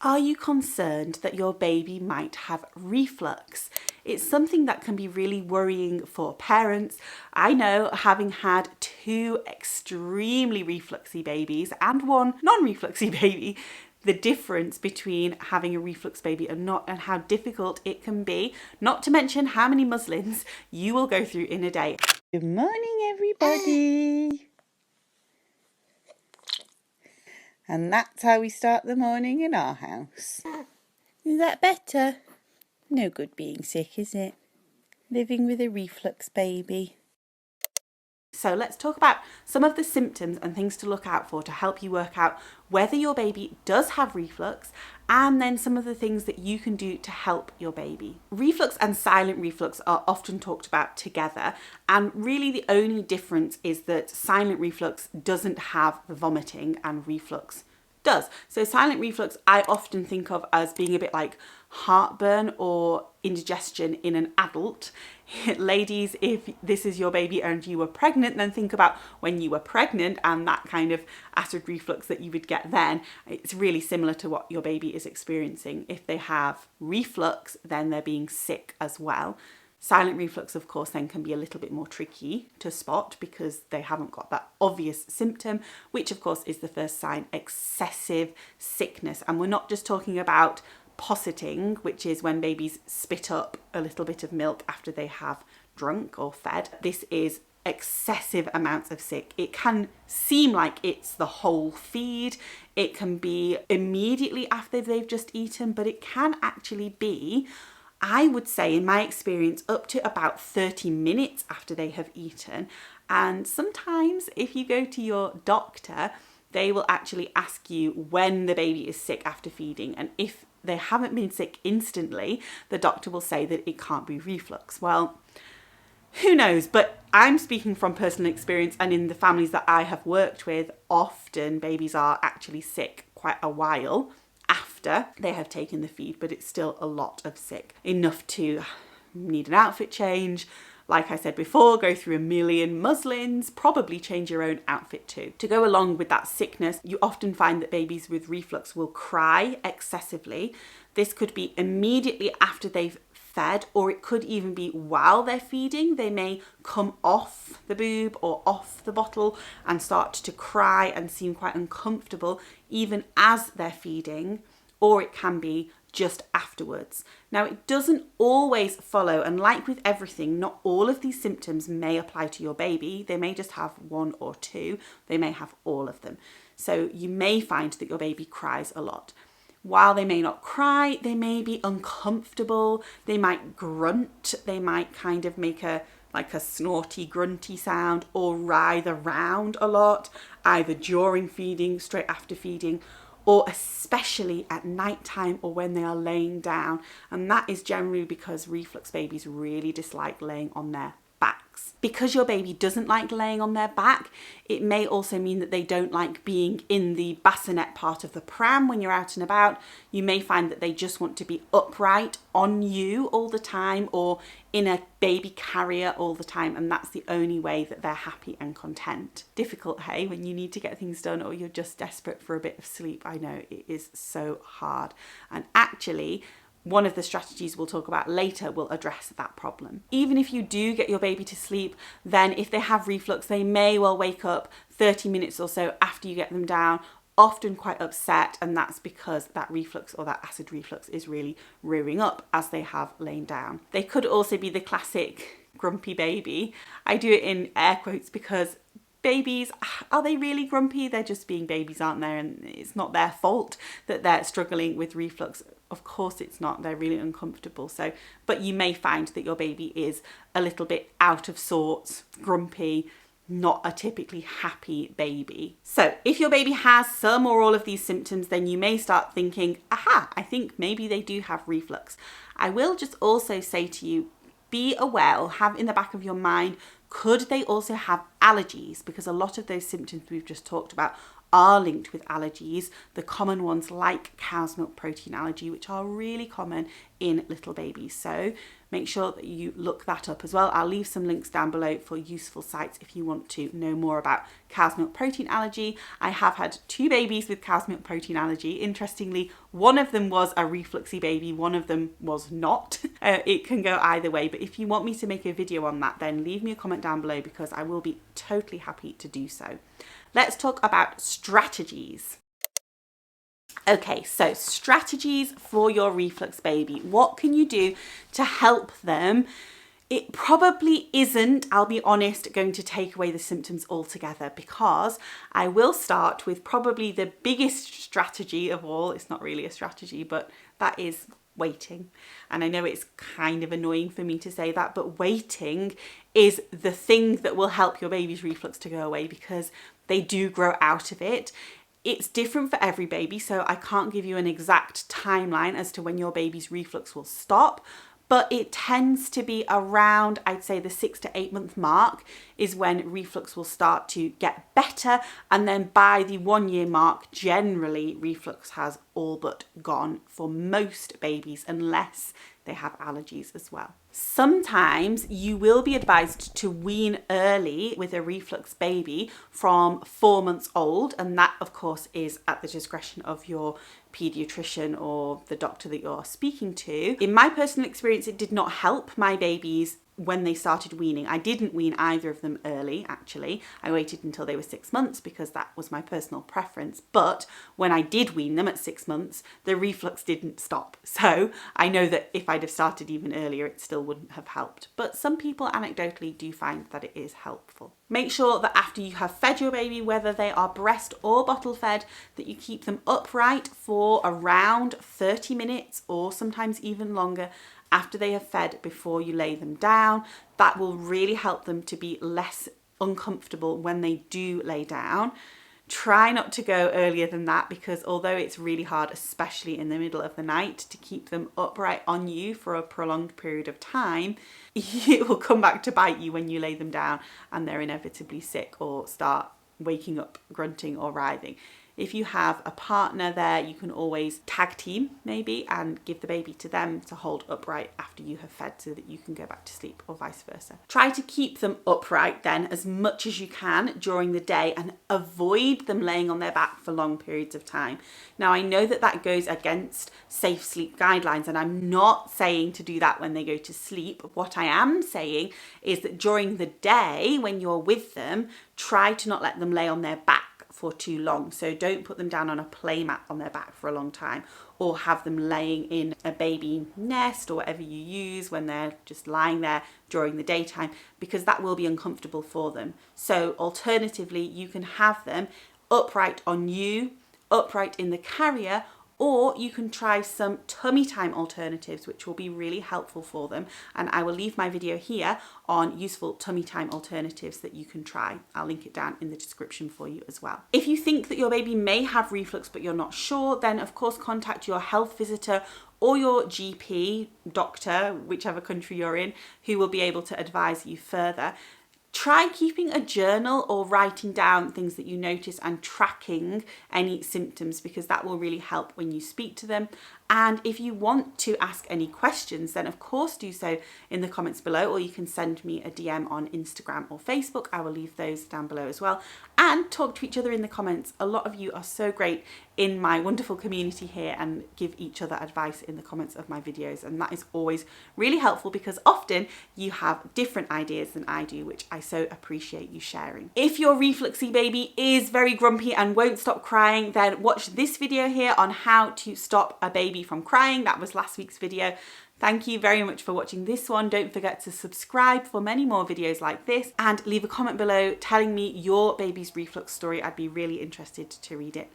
Are you concerned that your baby might have reflux? It's something that can be really worrying for parents. I know, having had 2 extremely refluxy babies and 1 non-refluxy baby, the difference between having a reflux baby and not, and how difficult it can be, not to mention how many muslins you will go through in a day. Good morning, everybody. And that's how we start the morning in our house. Is that better? No good being sick, is it? Living with a reflux baby. So let's talk about some of the symptoms and things to look out for to help you work out whether your baby does have reflux, and then some of the things that you can do to help your baby. Reflux and silent reflux are often talked about together, and really the only difference is that silent reflux doesn't have the vomiting and reflux does. So silent reflux I often think of as being a bit like heartburn or indigestion in an adult. Ladies, if this is your baby and you were pregnant, then think about when you were pregnant and that kind of acid reflux that you would get then. It's really similar to what your baby is experiencing. If they have reflux, then they're being sick as well. Silent reflux, of course, then can be a little bit more tricky to spot because they haven't got that obvious symptom, which of course is the first sign, excessive sickness. And we're not just talking about posseting, which is when babies spit up a little bit of milk after they have drunk or fed. This is excessive amounts of sick. It can seem like it's the whole feed. It can be immediately after they've just eaten, but it can actually be, I would say in my experience, up to about 30 minutes after they have eaten. And sometimes if you go to your doctor, they will actually ask you when the baby is sick after feeding. And if they haven't been sick instantly, the doctor will say that it can't be reflux. Well, who knows? But I'm speaking from personal experience, and in the families that I have worked with, often babies are actually sick quite a while after they have taken the feed, but it's still a lot of sick, enough to need an outfit change. Like I said before, go through a million muslins, probably change your own outfit too. To go along with that sickness, you often find that babies with reflux will cry excessively. This could be immediately after they've fed, or it could even be while they're feeding. They may come off the boob or off the bottle and start to cry and seem quite uncomfortable even as they're feeding, or it can be just afterwards. Now, it doesn't always follow, and like with everything, not all of these symptoms may apply to your baby. They may just have 1 or 2. They may have all of them. So you may find that your baby cries a lot. While they may not cry, they may be uncomfortable. They might grunt. They might kind of make a snorty, grunty sound, or writhe around a lot, either during feeding, straight after feeding, or especially at night time or when they are laying down. And that is generally because reflux babies really dislike laying on their backs. Because your baby doesn't like laying on their back, it may also mean that they don't like being in the bassinet part of the pram when you're out and about. You may find that they just want to be upright on you all the time, or in a baby carrier all the time, and that's the only way that they're happy and content. Difficult, hey, when you need to get things done or you're just desperate for a bit of sleep. I know, it is so hard. And actually, one of the strategies we'll talk about later will address that problem. Even if you do get your baby to sleep, then if they have reflux, they may well wake up 30 minutes or so after you get them down, often quite upset, and that's because that reflux or that acid reflux is really rearing up as they have lain down. They could also be the classic grumpy baby. I do it in air quotes because babies, are they really grumpy? They're just being babies, aren't they? And it's not their fault that they're struggling with reflux. Of course it's not. They're really uncomfortable. So, but you may find that your baby is a little bit out of sorts, grumpy, not a typically happy baby. So if your baby has some or all of these symptoms, then you may start thinking, aha, I think maybe they do have reflux. I will just also say to you, be aware or have in the back of your mind, could they also have allergies? Because a lot of those symptoms we've just talked about are linked with allergies, the common ones like cow's milk protein allergy, which are really common in little babies. So make sure that you look that up as well. I'll leave some links down below for useful sites if you want to know more about cow's milk protein allergy. I have had 2 babies with cow's milk protein allergy. Interestingly, one of them was a refluxy baby, one of them was not. It can go either way, but if you want me to make a video on that, then leave me a comment down below because I will be totally happy to do so. Let's talk about strategies. Okay, so strategies for your reflux baby. What can you do to help them? It probably isn't, I'll be honest, going to take away the symptoms altogether, because I will start with probably the biggest strategy of all. It's not really a strategy, but that is waiting. And I know it's kind of annoying for me to say that, but waiting is the thing that will help your baby's reflux to go away, because they do grow out of it. It's different for every baby, so I can't give you an exact timeline as to when your baby's reflux will stop, but it tends to be around, I'd say, the 6 to 8 month mark is when reflux will start to get better, and then by the 1 year mark, generally reflux has all but gone for most babies, unless they have allergies as well. Sometimes you will be advised to wean early with a reflux baby from 4 months old, and that of course is at the discretion of your pediatrician or the doctor that you're speaking to. In my personal experience, it did not help my babies when they started weaning. I didn't wean either of them early, actually. I waited until they were 6 months because that was my personal preference. But when I did wean them at 6 months, the reflux didn't stop. So I know that if I'd have started even earlier, it still wouldn't have helped. But some people anecdotally do find that it is helpful. Make sure that after you have fed your baby, whether they are breast or bottle fed, that you keep them upright for around 30 minutes or sometimes even longer after they have fed before you lay them down. That will really help them to be less uncomfortable when they do lay down. Try not to go earlier than that, because although it's really hard, especially in the middle of the night, to keep them upright on you for a prolonged period of time, it will come back to bite you when you lay them down and they're inevitably sick or start waking up grunting or writhing. If you have a partner there, you can always tag team maybe and give the baby to them to hold upright after you have fed so that you can go back to sleep, or vice versa. Try to keep them upright then as much as you can during the day and avoid them laying on their back for long periods of time. Now, I know that that goes against safe sleep guidelines, and I'm not saying to do that when they go to sleep. What I am saying is that during the day when you're with them, try to not let them lay on their back for too long. So don't put them down on a play mat on their back for a long time, or have them laying in a baby nest or whatever you use when they're just lying there during the daytime, because that will be uncomfortable for them. So alternatively, you can have them upright on you, upright in the carrier, or you can try some tummy time alternatives, which will be really helpful for them. And I will leave my video here on useful tummy time alternatives that you can try. I'll link it down in the description for you as well. If you think that your baby may have reflux but you're not sure, then of course contact your health visitor or your GP, doctor, whichever country you're in, who will be able to advise you further. Try keeping a journal or writing down things that you notice and tracking any symptoms, because that will really help when you speak to them. And if you want to ask any questions, then of course do so in the comments below, or you can send me a DM on Instagram or Facebook. I will leave those down below as well. And talk to each other in the comments. A lot of you are so great in my wonderful community here and give each other advice in the comments of my videos. And that is always really helpful, because often you have different ideas than I do, which I so appreciate you sharing. If your refluxy baby is very grumpy and won't stop crying, then watch this video here on how to stop a baby from crying. That was last week's video. Thank you very much for watching this one. Don't forget to subscribe for many more videos like this, and leave a comment below telling me your baby's reflux story. I'd be really interested to read it.